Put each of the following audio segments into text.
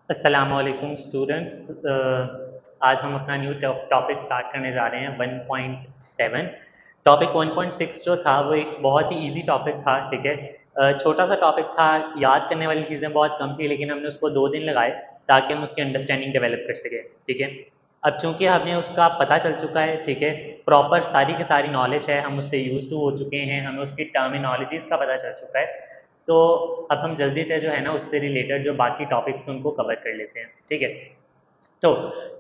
अस्सलामुअलैकुम स्टूडेंट्स। आज हम अपना न्यू टॉपिक स्टार्ट करने जा रहे हैं 1.7। टॉपिक 1.6 जो था वो एक बहुत ही इजी टॉपिक था, ठीक है। छोटा सा टॉपिक था, याद करने वाली चीज़ें बहुत कम थी, लेकिन हमने उसको 2 दिन लगाए ताकि हम उसकी अंडरस्टैंडिंग डेवलप कर सकें, ठीक है। अब चूंकि हमें उसका पता चल चुका है, ठीक है, प्रॉपर सारी की सारी नॉलेज है, हम उससे यूज टू हो चुके हैं, हमें उसकी टर्मिनोलॉजीज़ का पता चल चुका है। तो अब हम जल्दी से जो है ना उससे रिलेटेड जो बाकी टॉपिक्स हैं उनको कवर कर लेते हैं, ठीक है। तो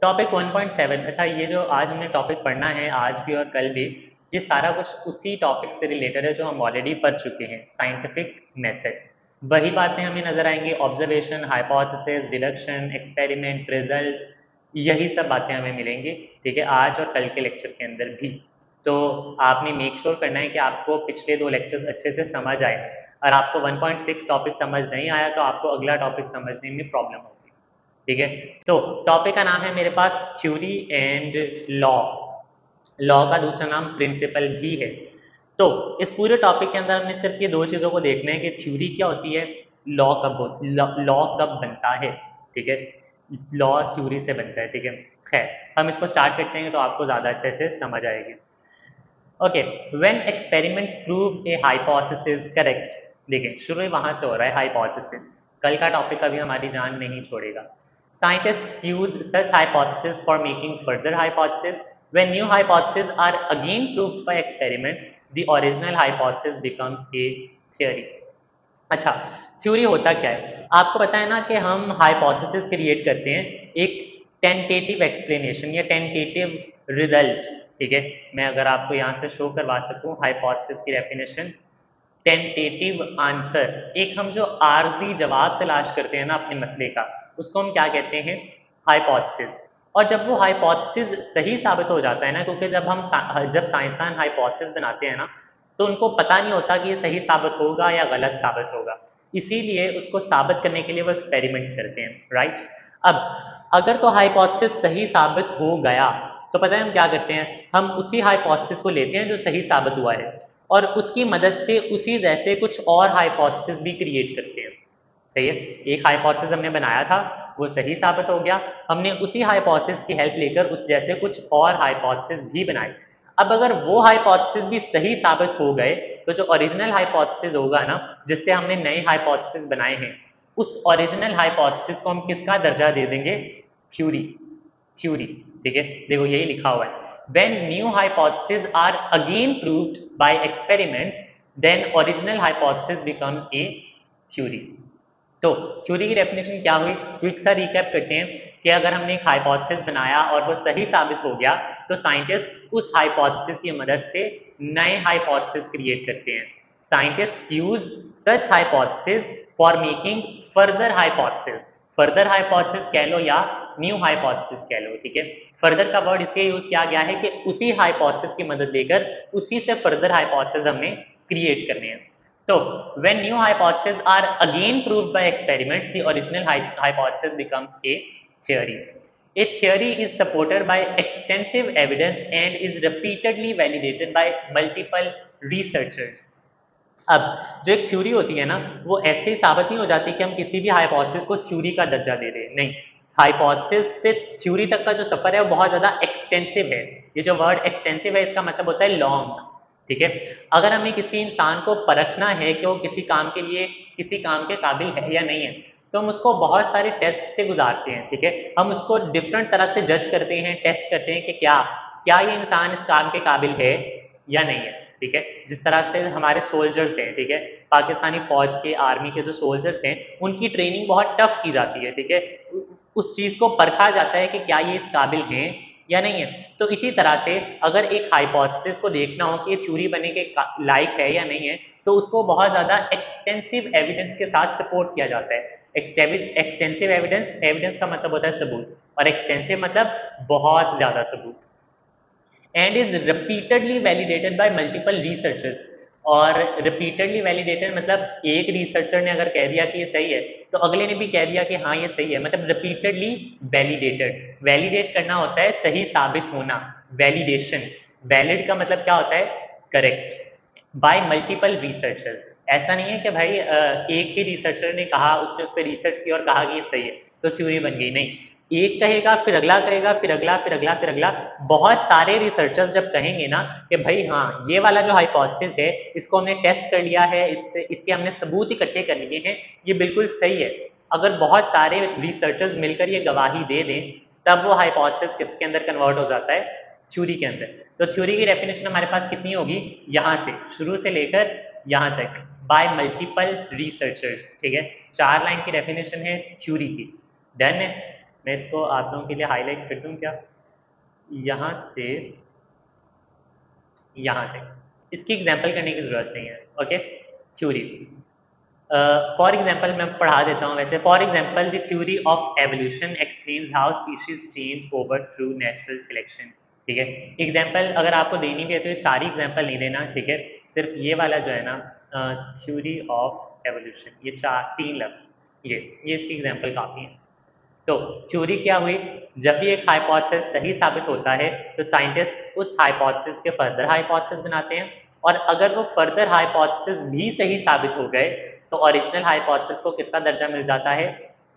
टॉपिक 1.7, अच्छा, ये जो आज हमने टॉपिक पढ़ना है आज भी और कल भी, ये सारा कुछ उसी टॉपिक से रिलेटेड है जो हम ऑलरेडी पढ़ चुके हैं, साइंटिफिक मेथड। वही बातें हमें नजर आएंगी, observation, hypothesis, deduction, experiment, result, यही सब बातें हमें मिलेंगी, ठीक है, आज और कल के लेक्चर के अंदर भी। तो आपने मेक श्योर करना है कि आपको पिछले 2 लेक्चर्स अच्छे से समझ आए। और आपको 1.6 टॉपिक समझ नहीं आया तो आपको अगला टॉपिक समझने में प्रॉब्लम होगी, ठीक है। तो टॉपिक का नाम है मेरे पास थ्योरी एंड लॉ। लॉ का दूसरा नाम प्रिंसिपल भी है। तो इस पूरे टॉपिक के अंदर हमने सिर्फ ये 2 चीज़ों को देखना है कि थ्योरी क्या होती है, लॉ कब बनता है, ठीक है। लॉ थ्योरी से बनता है, ठीक है। खैर, हम इसको स्टार्ट करते हैं तो आपको ज़्यादा अच्छे से समझ आएगी। Okay, when experiments prove A hypothesis correct. देखिए, शुरू वहां से हो रहा है, हाइपोथेसिस। कल का टॉपिक अभी हमारी जान नहीं छोड़ेगा। Scientists use such hypothesis for making further hypothesis. When new hypothesis are again proved by experiments, the original hypothesis becomes a theory. अच्छा, थ्योरी होता क्या है, आपको पता है ना कि हम हाइपोथेसिस क्रिएट करते हैं, एक टेंटेटिव एक्सप्लेनेशन या टेंटेटिव रिजल्ट, ठीक है। मैं अगर आपको यहाँ से शो करवा सकूँ हाइपोथेसिस की डेफिनेशन, टेंटेटिव आंसर, एक हम जो आर्जी जवाब तलाश करते हैं ना अपने मसले का, उसको हम क्या कहते हैं, हाइपोथेसिस। और जब वो हाइपोथेसिस सही साबित हो जाता है ना, क्योंकि जब साइंसदान हाइपोथेसिस बनाते हैं ना, तो उनको पता नहीं होता कि ये सही साबित होगा या गलत साबित होगा, इसीलिए उसको साबित करने के लिए वो एक्सपेरिमेंट्स करते हैं, राइट। अब अगर तो हाइपोथेसिस सही साबित हो गया तो पता है हम क्या करते हैं, हम उसी हाइपोथेसिस को लेते हैं जो सही साबित हुआ है, और उसकी मदद से उसी जैसे कुछ और हाइपोथेसिस भी क्रिएट करते हैं, सही है। एक हाइपोथेसिस हमने बनाया था, वो सही साबित हो गया, हमने उसी हाइपोथेसिस की हेल्प लेकर उस जैसे कुछ और हाइपोथेसिस भी बनाए। अब अगर वो हाइपोथेसिस भी सही साबित हो गए तो जो ओरिजिनल हाइपोथेसिस होगा ना, जिससे हमने नए हाइपोथेसिस बनाए हैं, उस ओरिजिनल हाइपोथेसिस को हम किसका दर्जा दे देंगे, थ्योरी। थ्योरी, ठीक है। देखो यही लिखा हुआ है, when new hypotheses are again proved by experiments, then original hypothesis becomes a theory। तो थ्योरी की डेफिनेशन क्या हुई, क्विक सा रिकैप करते हैं कि अगर हमने एक हाइपोथेसिस बनाया और वो सही साबित हो गया, तो साइंटिस्ट्स उस हाइपोथेसिस की मदद से नए हाइपोथेसिस क्रिएट करते हैं। Scientists use such hypothesis for making further hypothesis. Further hypothesis कह लो या न्यू हाइपोथेसिस कह लो, ठीक है। फर्दर का वर्ड इसलिए यूज किया गया है कि उसी हाइपोथेसिस की मदद लेकर उसी से फर्दर हाइपोथेसिस हमने क्रिएट करने हैं। तो when new hypotheses are again proved by experiments, the original hypothesis becomes a theory. A theory is supported by extensive evidence and is repeatedly validated by multiple researchers. अब जो एक theory होती है ना, वो ऐसे ही साबित नहीं हो जाती कि हम किसी भी हाइपोथेसिस को थ्योरी का दर्जा दे रहे हैं, नहीं। हाइपोथेसिस से थ्योरी तक का जो सफर है वो बहुत ज्यादा एक्सटेंसिव है। ये जो वर्ड एक्सटेंसिव है इसका मतलब होता है लॉन्ग, ठीक है। अगर हमें किसी इंसान को परखना है कि वो किसी काम के लिए किसी काम के काबिल है या नहीं है, तो हम उसको बहुत सारे टेस्ट से गुजारते हैं, ठीक है। हम उसको डिफरेंट तरह से जज करते हैं, टेस्ट करते हैं कि क्या क्या ये इंसान इस काम के काबिल है या नहीं है, ठीक है। जिस तरह से हमारे सोल्जर्स हैं, ठीक है, पाकिस्तानी फौज के, आर्मी के जो सोल्जर्स हैं, उनकी ट्रेनिंग बहुत टफ की जाती है, ठीक है। उस चीज़ को परखा जाता है कि क्या ये इस काबिल हैं या नहीं है। तो इसी तरह से अगर एक हाइपोथेसिस को देखना हो कि ये थ्योरी बनने के लायक है या नहीं है, तो उसको बहुत ज़्यादा एक्सटेंसिव एविडेंस के साथ सपोर्ट किया जाता है। एक्सटेंसिव एविडेंस, एविडेंस का मतलब होता है सबूत, और एक्सटेंसिव मतलब बहुत ज़्यादा सबूत। And is repeatedly validated bye multiple researchers. और रिपीटेडली वैलिडेटेड मतलब एक रिसर्चर ने अगर कह दिया कि ये सही है, तो अगले ने भी कह दिया कि हाँ ये सही है, मतलब रिपीटेडली वैलिडेटेड। वैलिडेट करना होता है सही साबित होना, वैलिडेशन। वैलिड का मतलब क्या होता है, करेक्ट, बाय मल्टीपल रिसर्चर्स। ऐसा नहीं है कि भाई एक ही रिसर्चर ने कहा, उसने उस पर रिसर्च की और कहा कि ये सही है। तो थ्योरी बन गई। नहीं, एक कहेगा फिर अगला करेगा फिर अगला फिर अगला फिर अगला। बहुत सारे रिसर्चर्स जब कहेंगे ना कि भाई हाँ ये वाला जो हाइपोथेसिस है इसको हमने टेस्ट कर लिया है, इससे इसके हमने सबूत इकट्ठे कर लिए हैं, ये बिल्कुल सही है, अगर बहुत सारे रिसर्चर्स मिलकर ये गवाही दे दें तब वो हाइपोथेसिस किसके अंदर कन्वर्ट हो जाता है, थ्योरी के अंदर। तो थ्योरी की डेफिनेशन हमारे पास कितनी होगी, यहाँ से शुरू से लेकर यहाँ तक, बाय मल्टीपल रिसर्चर्स, ठीक है। 4 लाइन की डेफिनेशन है थ्योरी की। डन है। मैं इसको आप लोगों के लिए हाईलाइट कर दूं क्या, यहाँ से यहाँ तक, इसकी एग्जाम्पल करने की जरूरत नहीं है। ओके, थ्योरी फॉर एग्जाम्पल मैं पढ़ा देता हूँ वैसे। For example the theory of evolution explains how species change over through natural selection, ठीक है। एग्जाम्पल अगर आपको देनी भी है तो ये सारी एग्जाम्पल नहीं देना, ठीक है, सिर्फ ये वाला जो है ना थ्योरी ऑफ एवोल्यूशन, ये 3 लफ्ज, ये इसकी एग्जाम्पल काफ़ी है। तो थ्योरी क्या हुई, जब भी एक हाइपोथेसिस सही साबित होता है तो साइंटिस्ट उस हाइपोथेसिस के फर्दर हाइपोथेसिस बनाते हैं, और अगर वो फर्दर हाइपोथेसिस भी सही साबित हो गए तो ओरिजिनल हाइपोथेसिस को किसका दर्जा मिल जाता है,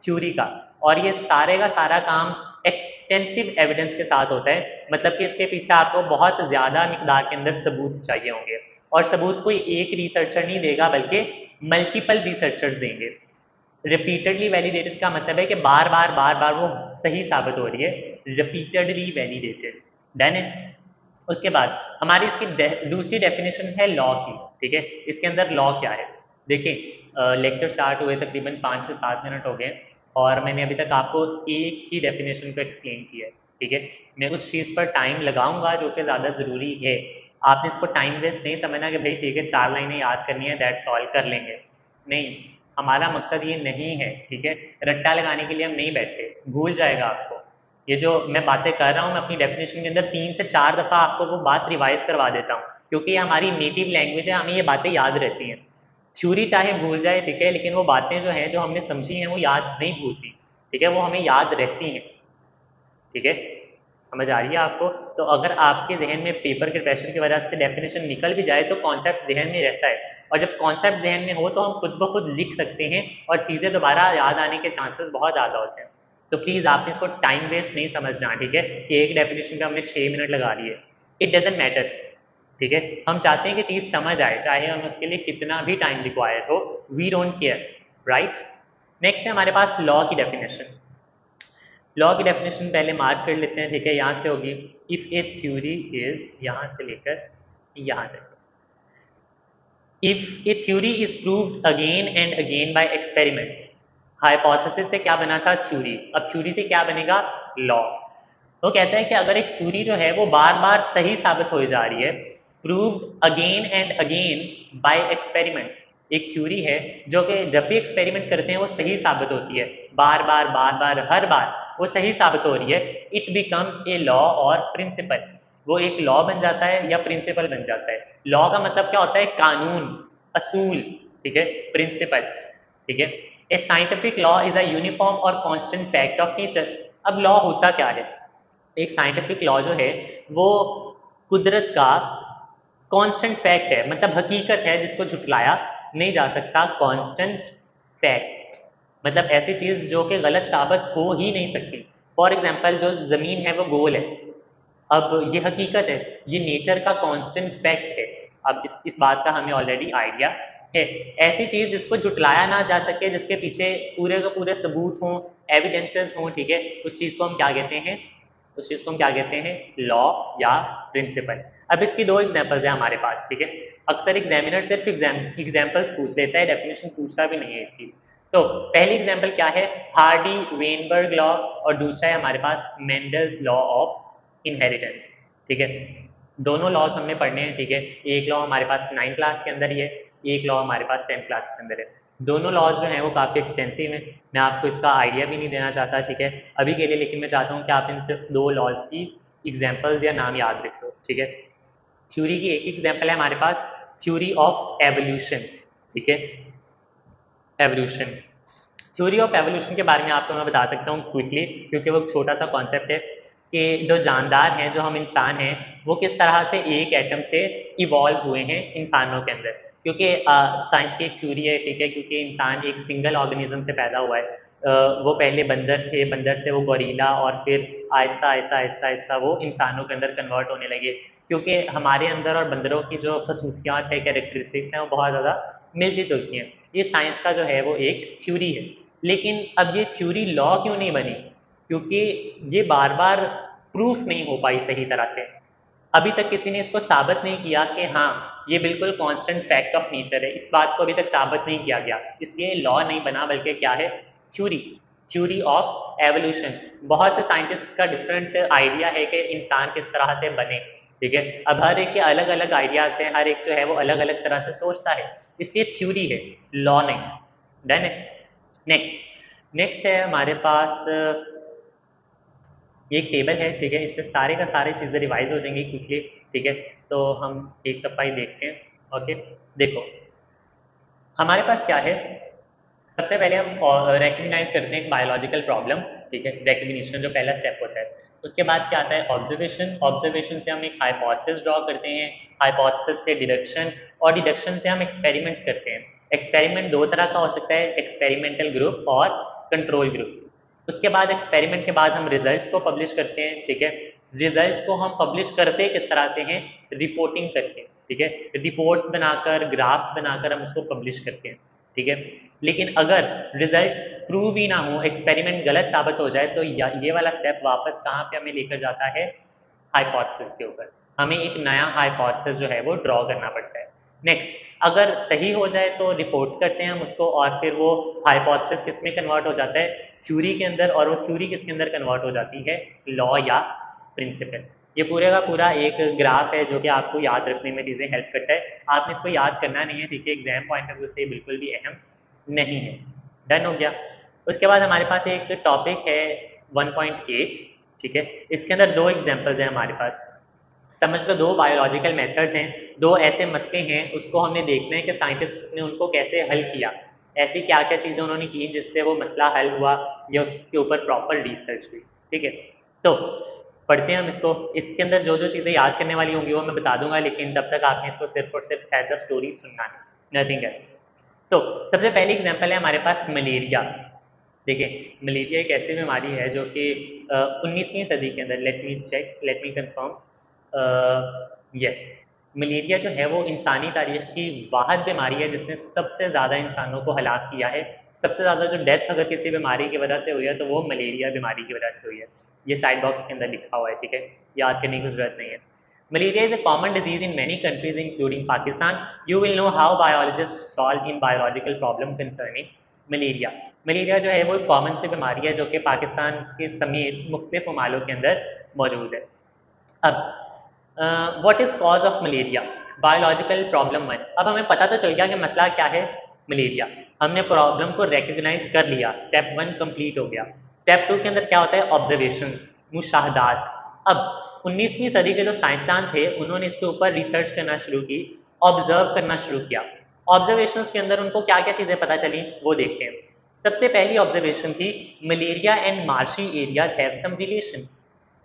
थ्योरी का। और ये सारे का सारा काम एक्सटेंसिव एविडेंस के साथ होता है, मतलब कि इसके पीछे आपको बहुत ज़्यादा मिकदार के अंदर सबूत चाहिए होंगे, और सबूत कोई एक रिसर्चर नहीं देगा बल्कि मल्टीपल रिसर्चर्स देंगे। रिपीटेडली वैलिडेटेड का मतलब है कि बार बार वो सही साबित हो रही है, रिपीटेडली वैलिडेटेड। डन है। उसके बाद हमारी इसकी दूसरी डेफिनेशन है लॉ की, ठीक है। इसके अंदर लॉ क्या है, देखिए लेक्चर स्टार्ट हुए तकरीबन 5 से 7 मिनट हो गए और मैंने अभी तक आपको एक ही डेफिनेशन को एक्सप्लेन किया है, ठीक है। मैं उस चीज़ पर टाइम लगाऊंगा जो कि ज़्यादा ज़रूरी है, आपने इसको टाइम वेस्ट नहीं समझना कि भाई ठीक है 4 लाइनें याद करनी है दैट सॉल्व कर लेंगे, नहीं, हमारा मकसद ये नहीं है, ठीक है। रट्टा लगाने के लिए हम नहीं बैठे, भूल जाएगा आपको। ये जो मैं बातें कर रहा हूँ मैं अपनी डेफिनेशन के अंदर 3 से 4 दफ़ा आपको वो बात रिवाइज करवा देता हूँ, क्योंकि ये हमारी नेटिव लैंग्वेज है, हमें ये बातें याद रहती हैं। थ्योरी चाहे भूल जाए, ठीक है, लेकिन वो बातें जो हैं जो हमने समझी हैं वो याद नहीं भूलती, ठीक है, वो हमें याद रहती हैं, ठीक है। समझ आ रही है आपको। तो अगर आपके जहन में पेपर के प्रेशर की वजह से डेफिनेशन निकल भी जाए तो कॉन्सेप्ट जहन में रहता है, और जब कॉन्सेप्ट जहन में हो तो हम खुद ब खुद लिख सकते हैं और चीज़ें दोबारा याद आने के चांसेस बहुत ज़्यादा होते हैं। तो प्लीज़ आपने इसको टाइम वेस्ट नहीं समझना, ठीक है, कि एक डेफिनेशन पे हमने 6 मिनट लगा लिए, इट डजेंट मैटर, ठीक है। हम चाहते हैं कि चीज़ समझ आए, चाहे हम उसके लिए कितना भी टाइम रिक्वायर्ड हो, we don't care, right. Next है हमारे पास लॉ की डेफिनेशन। लॉ की डेफिनेशन पहले मार्क कर लेते हैं, ठीक है, यहाँ से होगी, इफ ए थ्योरी इज, यहाँ से लेकर यहाँ तक, if a theory is proved again and again by experiments. Hypothesis से क्या बना था, थ्योरी, अब थ्योरी से क्या बनेगा, लॉ। वो कहता है कि अगर एक थ्योरी जो है वो बार बार सही साबित हो जा रही है, proved again and again by experiments, एक थ्योरी है जो कि जब भी एक्सपेरिमेंट करते हैं वो सही साबित होती है, बार बार बार बार हर बार वो सही साबित हो रही है, इट बिकम्स ए लॉ और प्रिंसिपल, वो एक लॉ बन जाता है या प्रिंसिपल बन जाता है। लॉ का मतलब क्या होता है, कानून, असूल, ठीक है, प्रिंसिपल, ठीक है। ए scientific law is a uniform और कांस्टेंट फैक्ट ऑफ नेचर। अब लॉ होता क्या है, एक साइंटिफिक लॉ जो है वो कुदरत का कांस्टेंट फैक्ट है, मतलब हकीकत है जिसको झुटलाया नहीं जा सकता, कांस्टेंट फैक्ट, मतलब ऐसी चीज़ जो कि गलत साबित हो ही नहीं सकती। फॉर एग्जांपल जो ज़मीन है वो गोल है, अब ये हकीकत है, ये नेचर का कांस्टेंट फैक्ट है। अब इस बात का हमें ऑलरेडी आइडिया है। ऐसी चीज़ जिसको झुटलाया ना जा सके, जिसके पीछे पूरे के पूरे सबूत हों, एविडेंसेस हों, ठीक है, उस चीज़ को हम क्या कहते हैं, उस चीज़ को हम क्या कहते हैं, लॉ या प्रिंसिपल। अब इसकी 2 एग्जांपल्स हैं हमारे पास, ठीक है। अक्सर एग्जामिनर सिर्फ एग्जाम्पल्स पूछ लेता है, डेफिनेशन पूछता भी नहीं है इसकी। तो पहली एग्जाम्पल क्या है, हार्डी वेनबर्ग लॉ, और दूसरा है हमारे पास मेंडल्स लॉ ऑफ इनहेरिटेंस, ठीक है। दोनों लॉज हमने पढ़ने हैं, ठीक है। एक लॉ हमारे पास 9 क्लास के अंदर ही है, एक लॉ हमारे पास 10 क्लास के अंदर है। दोनों लॉज जो हैं वो काफ़ी एक्सटेंसिव हैं, मैं आपको इसका आइडिया भी नहीं देना चाहता, ठीक है, अभी के लिए, लेकिन मैं चाहता हूँ कि आप इन सिर्फ 2 लॉज की एग्जाम्पल्स या नाम याद रख लो, ठीक है। थ्योरी की एक एग्जाम्पल है हमारे पास, थ्योरी ऑफ एवोल्यूशन, ठीक है, एवोल्यूशन। थ्योरी ऑफ एवोल्यूशन के बारे में आपको मैं बता सकता हूँ क्विकली, क्योंकि वो छोटा सा कॉन्सेप्ट है कि जो जानदार हैं, जो हम इंसान हैं, वो किस तरह से एक एटम से इवॉल्व हुए हैं इंसानों के अंदर, क्योंकि साइंस की एक थ्योरी है, ठीक है, क्योंकि इंसान एक सिंगल ऑर्गेनिज्म से पैदा हुआ है, वो पहले बंदर थे, बंदर से वो गोरिल्ला और फिर आहिस्ता आहिस्ता आहिस्ता आहिस्ता वो इंसानों के अंदर कन्वर्ट होने लगे, क्योंकि हमारे अंदर और बंदरों की जो खसूसियात है, कैरेक्टरिस्टिक्स हैं, वो बहुत ज़्यादा मिलती जुलती हैं। ये साइंस का जो है वो एक थ्योरी है। लेकिन अब ये थ्योरी लॉ क्यों नहीं बनी? क्योंकि ये बार बार प्रूफ नहीं हो पाई सही तरह से। अभी तक किसी ने इसको साबित नहीं किया कि हाँ ये बिल्कुल कांस्टेंट फैक्ट ऑफ नेचर है, इस बात को अभी तक साबित नहीं किया गया, इसलिए लॉ नहीं बना, बल्कि क्या है, थ्योरी, थ्योरी ऑफ एवोल्यूशन। बहुत से साइंटिस्ट का डिफरेंट आइडिया है कि इंसान किस तरह से बने, ठीक है। अब हर एक के अलग अलग आइडियाज हैं, हर एक जो है वो अलग अलग तरह से सोचता है, इसलिए थ्योरी है, लॉ नहीं। डन है। नेक्स्ट नेक्स्ट है हमारे पास ये एक टेबल है, ठीक है, इससे सारे का सारे चीज़ें रिवाइज हो जाएंगी क्विकली, ठीक है। तो हम एक दफ़ा ही देखते हैं। ओके, देखो हमारे पास क्या है। सबसे पहले हम रिकग्नाइज करते हैं एक बायोलॉजिकल प्रॉब्लम, ठीक है, रिकग्निशन जो पहला स्टेप होता है। उसके बाद क्या आता है, ऑब्जर्वेशन। ऑब्जर्वेशन से हम एक हाइपोथेसिस ड्रॉ करते हैं, हाइपोथेसिस से डिडक्शन, और डिडक्शन से हम एक्सपेरिमेंट्स करते हैं। एक्सपेरिमेंट दो तरह का हो सकता है, एक्सपेरिमेंटल ग्रुप और कंट्रोल ग्रुप। उसके बाद एक्सपेरिमेंट के बाद हम रिजल्ट्स को पब्लिश करते हैं, ठीक है। रिजल्ट्स को हम पब्लिश करते किस तरह से हैं, रिपोर्टिंग करके, ठीक है, रिपोर्ट्स बनाकर, ग्राफ्स बनाकर हम उसको पब्लिश करते हैं, ठीक है। लेकिन अगर रिजल्ट्स प्रूव ही ना हो, एक्सपेरिमेंट गलत साबित हो जाए, तो ये वाला स्टेप वापस कहाँ पे हमें लेकर जाता है, हाइपोथेसिस के ऊपर। हमें एक नया हाइपोथेसिस जो है वो ड्रॉ करना पड़ता है। नेक्स्ट, अगर सही हो जाए तो रिपोर्ट करते हैं हम उसको, और फिर वो हाइपोथेसिस किस में कन्वर्ट हो जाता है, थ्योरी के अंदर, और वो थ्योरी किसके अंदर कन्वर्ट हो जाती है, लॉ या प्रिंसिपल। ये पूरे का पूरा एक ग्राफ है जो कि आपको याद रखने में चीज़ें हेल्प करता है। आपने इसको याद करना नहीं है, ठीक है, एग्जाम पॉइंट ऑफ व्यू से बिल्कुल भी अहम नहीं है। डन हो गया। उसके बाद हमारे पास एक टॉपिक है 1.8, ठीक है। इसके अंदर दो एग्जांपल्स हैं हमारे पास। समझ लो दो बायोलॉजिकल मेथड्स हैं, दो ऐसे मसले हैं, उसको हमने देखना है कि साइंटिस्ट ने उनको कैसे हल किया, ऐसी क्या क्या चीज़ें उन्होंने की जिससे वो मसला हल हुआ या उसके ऊपर प्रॉपर रिसर्च हुई, ठीक है। तो पढ़ते हैं हम इसको। इसके अंदर जो जो चीज़ें याद करने वाली होंगी वो मैं बता दूंगा, लेकिन तब तक आपने इसको सिर्फ और सिर्फ एज अ स्टोरी सुनना है, नथिंग एल्स। तो सबसे पहली एग्जांपल है हमारे पास मलेरिया। देखिए मलेरिया एक ऐसी बीमारी है जो कि 19वीं सदी के अंदर, let me check, let me confirm, yes, malaria जो है वो इंसानी तारीख की वाहिद बीमारी है जिसने सबसे ज़्यादा इंसानों को हलाक किया है। सबसे ज़्यादा जो डेथ अगर किसी बीमारी की वजह से हुई है तो वो मलेरिया बीमारी की वजह से हुई है। ये साइड बॉक्स के अंदर लिखा हुआ है, ठीक है, याद करने की जरूरत नहीं है। Malaria is a common disease in many countries, including Pakistan. You will know how biologists solve in biological problem concerning malaria. Malaria जो है वो एक कॉमन सी बीमारी है जो कि पाकिस्तान के समेत मुख्तलिफ ममालिक के अंदर मौजूद है। अब what is cause of malaria, biological problem 1। अब हमें पता तो चल गया कि मसला क्या है, मलेरिया। हमने प्रॉब्लम को रिकग्नाइज कर लिया, स्टेप 1 कंप्लीट हो गया। स्टेप 2 के अंदर क्या होता है, ऑब्जर्वेशंस, मुशाहदात। अब 19वीं सदी के जो साइंसदान थे उन्होंने इसके ऊपर रिसर्च करना शुरू की, ऑब्जर्व करना शुरू किया। ऑब्जर्वेशंस के अंदर उनको क्या क्या चीज़ें पता चली वो देखते हैं। सबसे पहली ऑब्जर्वेशन थी, malaria and marshy areas have some relation.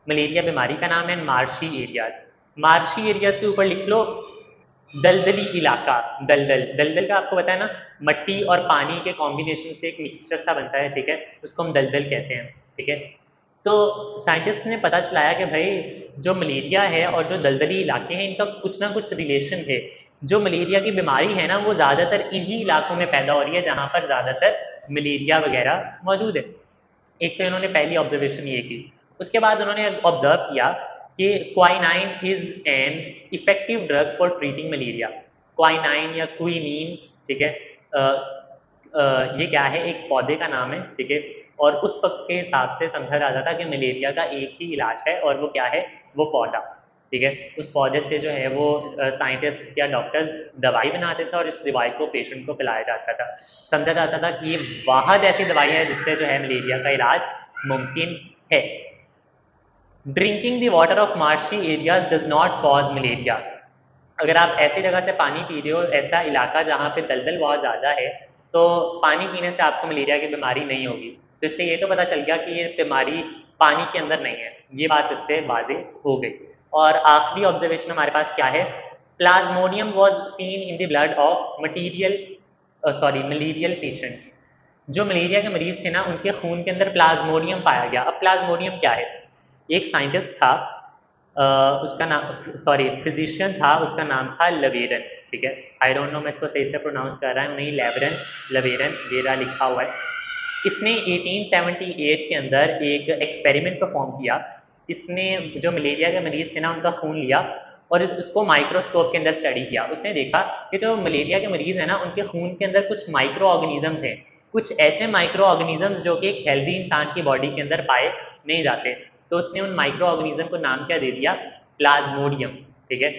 Malaria बीमारी का नाम है मार्शी एरियाज। मार्शी एरियाज के ऊपर लिख लो दलदली इलाका। दलदल, दलदल का आपको पता है ना, मट्टी और पानी के कॉम्बिनेशन से एक मिक्सचर सा बनता है, ठीक है, उसको हम दलदल कहते हैं, ठीक है। तो साइंटिस्ट ने पता चलाया कि भाई जो मलेरिया है और जो दलदली इलाके हैं इनका कुछ ना कुछ रिलेशन है। जो मलेरिया की बीमारी है ना वो ज़्यादातर इन्हीं इलाकों में पैदा हो रही है जहाँ पर ज़्यादातर मलेरिया वगैरह मौजूद है। एक तो इन्होंने पहली ऑब्जर्वेशन ये की। उसके बाद उन्होंने ऑब्जर्व किया कि quinine is an effective drug for treating malaria. Quinine या क्विनीन, ठीक है, ये क्या है, एक पौधे का नाम है, ठीक है। और उस वक्त के हिसाब से समझा जाता था कि मलेरिया का एक ही इलाज है और वो क्या है, वो पौधा, ठीक है। उस पौधे से जो है वो साइंटिस्ट या डॉक्टर्स दवाई बनाते थे और इस दवाई को पेशेंट को पिलाया जाता था। समझा जाता था कि ये वाहद ऐसी दवाई है जिससे जो है मलेरिया का इलाज मुमकिन है। Drinking the water of marshy areas does not cause malaria. अगर आप ऐसी जगह से पानी पी रहे हो, ऐसा इलाका जहाँ पे दलदल बहुत ज़्यादा है, तो पानी पीने से आपको मलेरिया की बीमारी नहीं होगी। तो इससे ये तो पता चल गया कि ये बीमारी पानी के अंदर नहीं है, ये बात इससे वाज़ेह हो गई। और आखिरी ऑब्जर्वेशन हमारे पास क्या है, Plasmodium was seen in the blood of material, sorry, malarial patients. जो मलेरिया के मरीज थे ना उनके खून के अंदर प्लाज्मोडियम पाया गया। अब प्लाज्मोडियम क्या है? एक साइंटिस्ट था, उसका नाम, सॉरी, फिजिशियन था, उसका नाम था लवेरन, ठीक है। आई डोंट नो मैं इसको सही से प्रोनाउंस कर रहा हूँ नहीं, लेवरन, लवेरन, वेरा लिखा हुआ है। इसने 1878 के अंदर एक एक्सपेरिमेंट परफॉर्म किया। इसने जो मलेरिया के मरीज थे ना उनका खून लिया और उसको माइक्रोस्कोप के अंदर स्टडी किया। उसने देखा कि जो मलेरिया के मरीज हैं ना उनके खून के अंदर कुछ माइक्रो ऑर्गेनिजम्स हैं, कुछ ऐसे माइक्रो ऑर्गेनिजम्स जो कि एक हेल्दी इंसान की बॉडी के अंदर पाए नहीं जाते। तो उसने उन माइक्रो ऑर्गेनिज्म को नाम क्या दे दिया? प्लाज्मोडियम, ठीक है।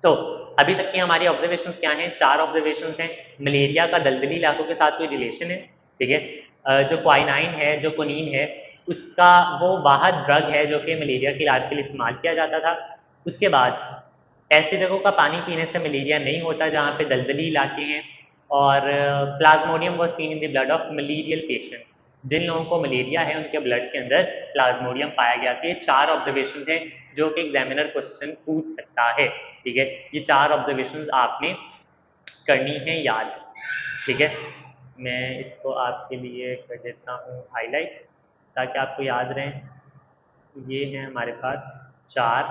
तो अभी तक की हमारी ऑब्जर्वेशंस क्या हैं? 4 ऑब्जर्वेशंस हैं। मलेरिया का दलदली इलाकों के साथ कोई रिलेशन है, ठीक है। जो क्वाइनाइन है, जो कोनीन है, उसका वो वाहद ड्रग है जो कि मलेरिया के इलाज के लिए इस्तेमाल किया जाता था। उसके बाद ऐसी जगहों का पानी पीने से मलेरिया नहीं होता जहाँ पे दलदली इलाके हैं। और plasmodium was seen in the blood of malarial patients. जिन लोगों को मलेरिया है उनके ब्लड के अंदर प्लाज्मोडियम पाया गया। तो ये 4 ऑब्जर्वेशन हैं जो कि एग्जामिनर क्वेश्चन पूछ सकता है, ठीक है। ये 4 ऑब्जर्वेशन आपने करनी है याद, ठीक है। मैं इसको आपके लिए कर देता हूँ हाईलाइट ताकि आपको याद रहें। ये हैं हमारे पास 4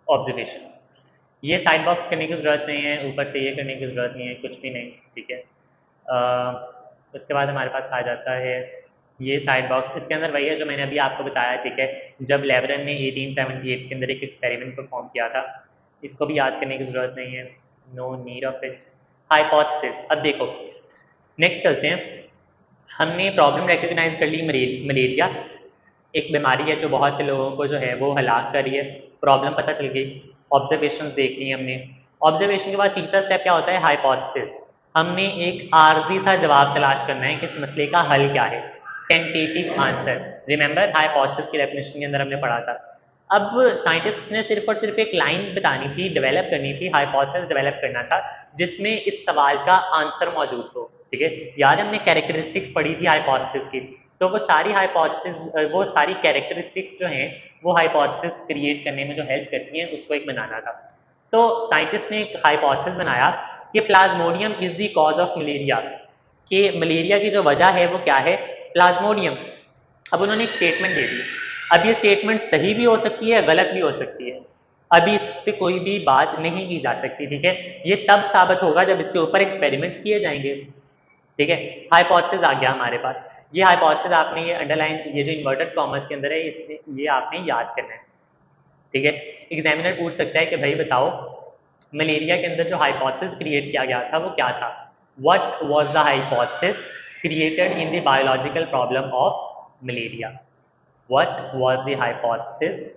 ऑब्जर्वेशंस। ये साइड बॉक्स करने की ज़रूरत नहीं है, ऊपर से ये करने की ज़रूरत नहीं है, कुछ भी नहीं, ठीक है। उसके बाद हमारे पास आ जाता है ये साइड बॉक्स। इसके अंदर वही है जो मैंने अभी आपको बताया, ठीक है। जब लेवरन ने 1878 के अंदर एक एक्सपेरिमेंट परफॉर्म किया था, इसको भी याद करने की ज़रूरत नहीं है, no need of it. Hypothesis, अब देखो नेक्स्ट चलते हैं। हमने प्रॉब्लम रिकग्नाइज कर ली, मलेरिया एक बीमारी है जो बहुत से लोगों को जो है वो हलाक कर रही है। प्रॉब्लम पता चल गई, ऑब्जर्वेशंस देख ली हमने। ऑब्जर्वेशन के बाद तीसरा स्टेप क्या होता है? हाइपोथेसिस। हमने एक आर्जी सा जवाब तलाश करना है कि इस मसले का हल क्या है, टेंटेटिव आंसर। रिमेंबर हाइपोथेसिस की डेफिनेशन के अंदर हमने पढ़ा था। अब साइंटिस्ट ने सिर्फ और सिर्फ एक लाइन बतानी थी, डेवलप करनी थी, हाइपोथेसिस डेवलप करना था जिसमें इस सवाल का आंसर मौजूद हो, ठीक है। याद है हमने कैरेक्टरिस्टिक्स पढ़ी थी हाइपोथेसिस की, तो वो सारी हाइपोथेसिस, वो सारी कैरेक्टरिस्टिक्स जो हैं वो हाइपोथेसिस क्रिएट करने में जो हेल्प करती हैं उसको एक बनाना था। तो साइंटिस्ट ने एक हाइपोथेसिस बनाया कि Plasmodium is the cause of malaria, कि मलेरिया की जो वजह है वो क्या है? प्लाज्मोडियम। अब उन्होंने एक स्टेटमेंट दे दी। अब ये स्टेटमेंट सही भी हो सकती है, गलत भी हो सकती है। अभी इस पे कोई भी बात नहीं की जा सकती, ठीक है। ये तब साबित होगा जब इसके ऊपर एक्सपेरिमेंट्स किए जाएंगे, ठीक है। हाइपोथेसिस आ गया हमारे पास। ये हाइपोथेसिस आपने ये अंडरलाइन, ये जो इन्वर्टेड कॉमर्स के अंदर है, इसने ये आपने याद करना है, ठीक है। एग्जामिनर पूछ सकता है कि भाई बताओ मलेरिया के अंदर जो हाइपोथेसिस क्रिएट किया गया था वो क्या था? What was the hypothesis created in the biological problem of malaria? What was the hypothesis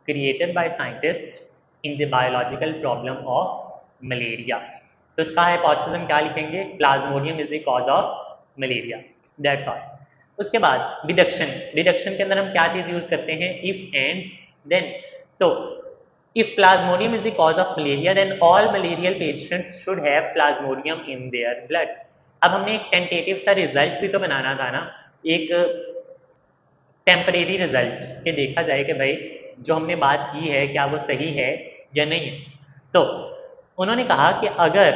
created by scientists in the biological problem of malaria? तो इसका हाइपोथेसिस हम क्या लिखेंगे? Plasmodium is the cause of malaria, that's all. उसके बाद deduction. Deduction के अंदर हम क्या चीज़ यूज़ करते हैं? If and then. तो if plasmodium is the cause of malaria then all malarial patients should have plasmodium in their blood। अब हमने एक टेंटेटिव सा रिजल्ट भी तो बनाना था ना, एक टेम्परेरी रिजल्ट, कि देखा जाए कि भाई जो हमने बात की है क्या वो सही है या नहीं। तो उन्होंने कहा कि अगर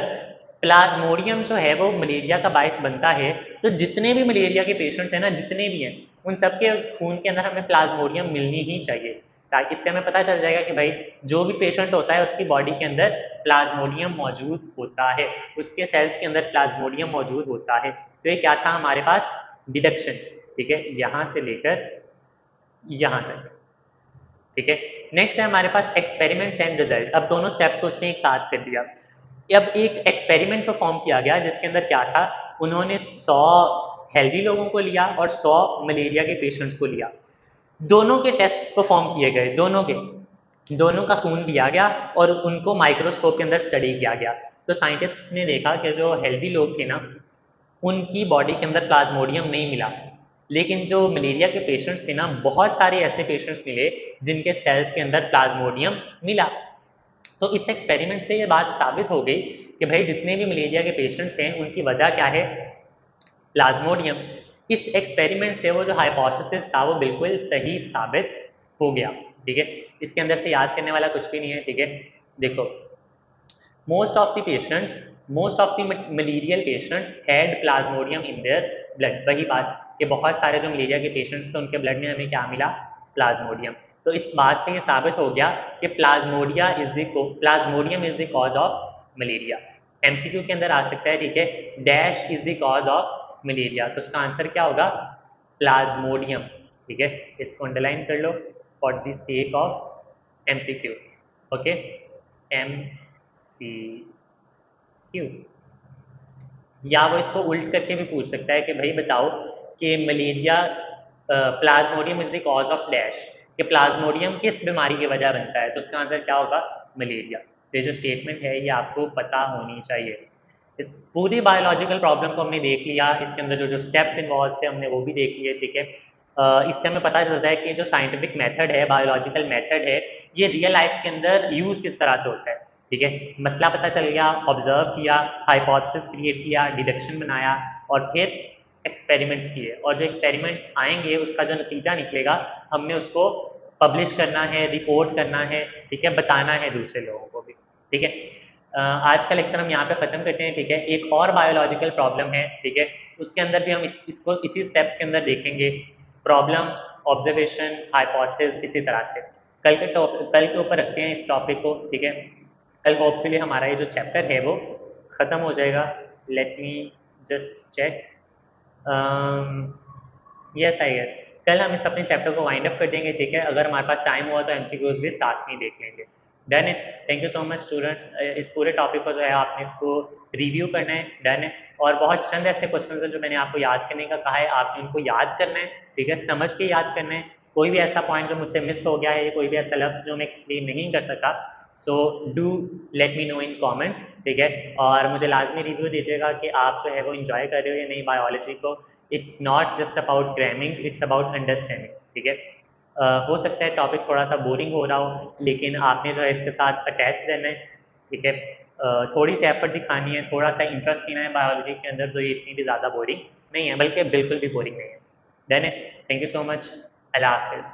प्लाज्मोडियम जो है वो मलेरिया का बायस बनता है तो जितने भी मलेरिया के पेशेंट्स हैं ना, जितने भी हैं, उन सबके खून के अंदर हमें प्लाज्मोडियम मिलनी ही चाहिए, ताकि इससे हमें पता चल जाएगा कि भाई जो भी पेशेंट होता है उसकी बॉडी के अंदर प्लाज्मोडियम मौजूद होता है, उसके सेल्स के अंदर प्लाज्मोडियम मौजूद होता है। तो ये क्या था हमारे पास? डिडक्शन, ठीक है, यहाँ से लेकर यहाँ तक, ठीक है। नेक्स्ट है हमारे पास एक्सपेरिमेंट्स एंड रिजल्ट। अब दोनों स्टेप्स को उसने एक साथ कर दिया। अब एक एक्सपेरिमेंट परफॉर्म किया गया जिसके अंदर क्या था? उन्होंने 100 हेल्दी लोगों को लिया और 100 मलेरिया के पेशेंट्स को लिया। दोनों के टेस्ट परफॉर्म किए गए, दोनों का खून लिया गया और उनको माइक्रोस्कोप के अंदर स्टडी किया गया। तो साइंटिस्ट ने देखा कि जो हेल्दी लोग थे ना उनकी बॉडी के अंदर प्लाज्मोडियम नहीं मिला, लेकिन जो मलेरिया के पेशेंट्स थे ना, बहुत सारे ऐसे पेशेंट्स मिले जिनके सेल्स के अंदर प्लाज्मोडियम मिला। तो इस एक्सपेरिमेंट से ये बात साबित हो गई कि भाई जितने भी मलेरिया के पेशेंट्स हैं उनकी वजह क्या है? प्लाज्मोडियम। इस एक्सपेरिमेंट से वो जो हाइपोथेसिस था वो बिल्कुल सही साबित हो गया, ठीक है। इसके अंदर से याद करने वाला कुछ भी नहीं है, ठीक है। देखो most of the patients most of the malarial patients had Plasmodium in their blood. वही बात कि बहुत सारे जो मलेरिया के पेशेंट्स थे उनके ब्लड में हमें क्या मिला, प्लाज्मोडियम। तो इस बात से ये साबित हो गया कि Plasmodium is the cause of malaria. MCQ के अंदर आ सकता है, ठीक है, dash is the cause of malaria, तो इसका आंसर क्या होगा, प्लाज्मोडियम। ठीक है, इसको अंडरलाइन कर लो for the sake of MCQ. Okay, MCQ. या वो इसको उल्ट करके भी पूछ सकता है कि भाई बताओ कि malaria, Plasmodium is the cause of dash, कि प्लाज्मोडियम किस बीमारी की वजह बनता है, तो उसका आंसर क्या होगा, मलेरिया। तो ये जो स्टेटमेंट है ये आपको पता होनी चाहिए। इस पूरी बायोलॉजिकल प्रॉब्लम को हमने देख लिया, इसके अंदर जो जो स्टेप्स इन्वॉल्व थे हमने वो भी देख लिए। ठीक है, इससे हमें पता चलता है कि जो साइंटिफिक मेथड है, बायोलॉजिकल मेथड है, ये रियल लाइफ के अंदर यूज़ किस तरह से होता है। ठीक है, मसला पता चल गया, ऑब्जर्व किया, हाइपोथेसिस क्रिएट किया, डिडक्शन बनाया और फिर एक्सपेरिमेंट्स किए, और जो एक्सपेरिमेंट्स आएंगे उसका जो नतीजा निकलेगा हमने उसको पब्लिश करना है, रिपोर्ट करना है, ठीक है, बताना है दूसरे लोगों को भी। ठीक है, आज का लेक्चर हम यहाँ पे ख़त्म करते हैं। ठीक है, एक और बायोलॉजिकल प्रॉब्लम है, ठीक है, उसके अंदर भी हम इसको इसी स्टेप्स के अंदर देखेंगे, प्रॉब्लम, ऑब्जर्वेशन, हाइपोथेसिस, इसी तरह से। कल के ऊपर रखते हैं इस टॉपिक को। ठीक है, कल होपफुली हमारा ये जो चैप्टर है वो ख़त्म हो जाएगा। Let me just check, yes I yes, कल हम इस अपने चैप्टर को वाइंड अप कर देंगे। ठीक है, अगर हमारे पास टाइम हुआ तो एमसीक्यूज भी साथ में ही देख लेंगे। डन है, thank you so much students. इस पूरे टॉपिक को जो है आपने इसको रिव्यू करना है। डन है, और बहुत चंद ऐसे क्वेश्चंस हैं जो मैंने आपको याद करने का कहा है, आपने उनको याद करना है। ठीक है, समझ के याद करना है। कोई भी ऐसा पॉइंट जो मुझसे मिस हो गया है, कोई भी ऐसा लफ्ज़ जो मैं एक्सप्लेन नहीं कर सका, so do let me know in comments. ठीक है, और मुझे लाजमी रिव्यू दीजिएगा कि आप जो है वो इन्जॉय कर रहे हो या नहीं बायोलॉजी को। It's not just about cramming, it's about understanding. ठीक है, हो सकता है टॉपिक थोड़ा सा बोरिंग हो रहा हो, लेकिन आपने जो है इसके साथ अटैच रहना है। ठीक है, थोड़ी सी एफर्ट दिखानी है, थोड़ा सा इंटरेस्ट लेना है बायोलॉजी के अंदर, तो ये इतनी भी ज़्यादा बोरिंग नहीं है, बल्कि बिल्कुल भी बोरिंग नहीं है। डन है, थैंक यू सो मच, अल्लाह हाफिज़।